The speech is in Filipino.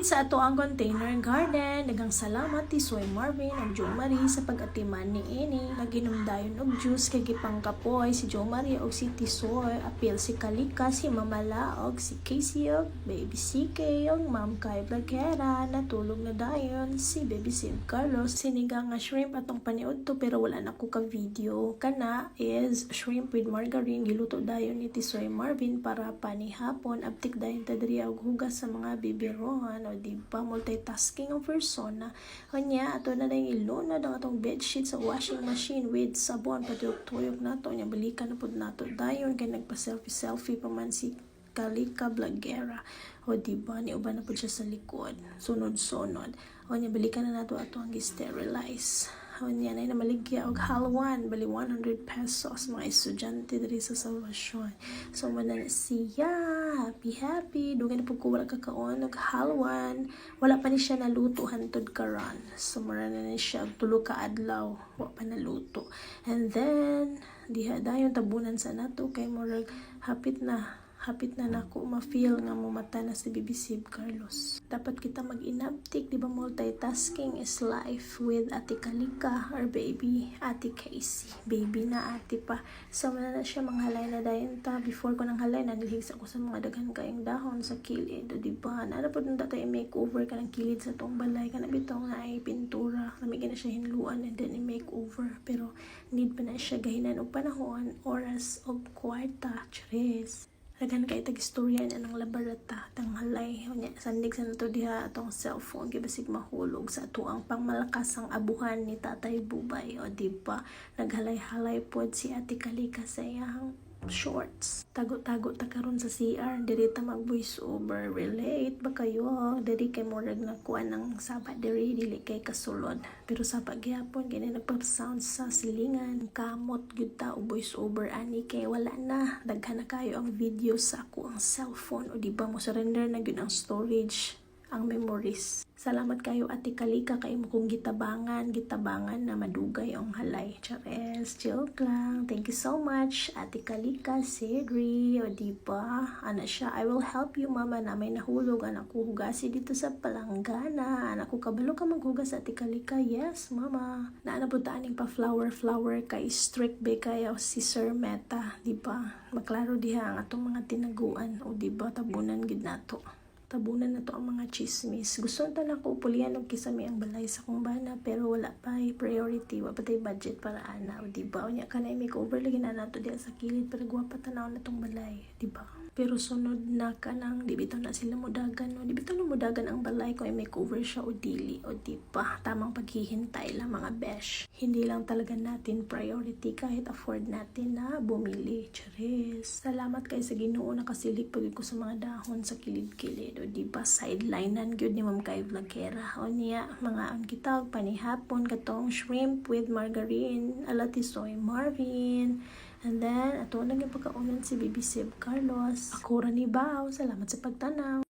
Dito sa ato ang container garden, dagang salamat ti Soy Marvin ug Jo Marie sa pag-atiman ni ini. Naginom dayon og juice kay gipangkapoy si Jo Marie og si Tisoy, apil si Kalika, si Mamala og si Casey og Baby CK og Ma'am Kay Blagera. Natulog na dayon si Baby Sim Carlos. Sinigang nga shrimp atong paniud to pero wala na ko ka video. Kana is shrimp with margarine giluto dayon ni Tisoy Marvin para panihapon. Abtik dayon ta diri og hugas sa mga biberon. O di ba multitasking ang persona. Kanya ato na dayong ilunod ang atong bedsheet sa washing machine with sabon patuyok-tuyok nato nya balikan na pud nato dayon kay nagpa selfie pa man si Kalika Blagera. O di ba ni uban na pud siya sa likod sunod-sunod. O nya balikan na nato ato ang sterilize. O nya na maligya og halwan bali 100 pesos mga estudyante diri sa Salvacion. So man na siya happy dugay na pud ko wala kakaon og halwan, wala pa ni siya naluto hantod karon. So mara na siya og tulo ka adlaw wa pa naluto. And then diha dayon tabunan sa nato kay murag hapit na nako ma-feel nga mumata na si Baby Sib Carlos. Dapat kita mag-inaptik, di ba multitasking is life with Ate Kalika or baby Ate Casey. Baby na ate pa. So na siya manghalay na dayon ta. Before ko nang halay, nanilhigsa ko sa mga daghan kayong dahon sa kilid. O di ba? Nana po nung tatay makeover ka ng kilid sa tong balay. Kana bitaw nga ay pintura. Lamigin na siya hinluan and then i-makeover. Pero need pa na siya gahinan og panahon, oras og kwarta. Charis. Naghan kay tag-istorya na ng labarata tanghalay nya sandig sa nato diha atong cellphone kay basig mahulog sa ato ang pangmalakas ang abuhan ni Tatay Bubay. O di ba naghalay-halay pod si Ate Kalika sa iyang shorts. Tago-tago ta karon sa CR diri ta mag voice over. Relate ba kayo? Diri kay murag na kuan ng saba diri dili kay kasulod. Pero sa pagyapon kini nagpa-sound sa silingan kamot gyud ta og voice over ani kay wala na daghan na kayo ang video sa ako ang cellphone. O di ba mo surrender na gyud ang storage, ang memories. Salamat kayo Ate Kalika kay mo kong gitabangan na madugay ang halay. Chares, joke lang. Thank you so much Ate Kalika, Cedri. O diba, ana siya, I will help you mama na may nahulog. Anak ko hugasi dito sa palanggana. Anak ko kabalo ka maghugas Ate Kalika. Yes mama. Naana po taaning pa flower kay strict be kayo si Sir Meta. Diba, maklaro diha ang atong mga tinaguan. O diba, tabunan gid nato. Tabunan na to ang mga chismis. Gusto na ko pulian og kisami ang balay sa kong bana pero wala pa priority, wala pa tay budget para ana. O diba unya kanay makeover lagi na nato diha sa kilid para guwapa tanaw na tong balay, diba? Pero sunod na kanang di bitaw na sila mudagan, no? Di bitaw na mudagan ang balay kung makeover siya o dili, o diba? Tamang paghihintay lang mga besh. Hindi lang talaga natin priority kahit afford natin na bumili. Charis. Salamat kay sa Ginoo nakasilip pag ko sa mga dahon sa kilid-kilid. O diba sidelinean gyud ni Ma'am Kay Blagera. O niya mga on kita panihapon katong shrimp with margarine ala Tisoy Marvin. And then ato naging pagkaunan si Baby Sib Carlos. Ako ra ni Bao. Salamat sa pagtanaw.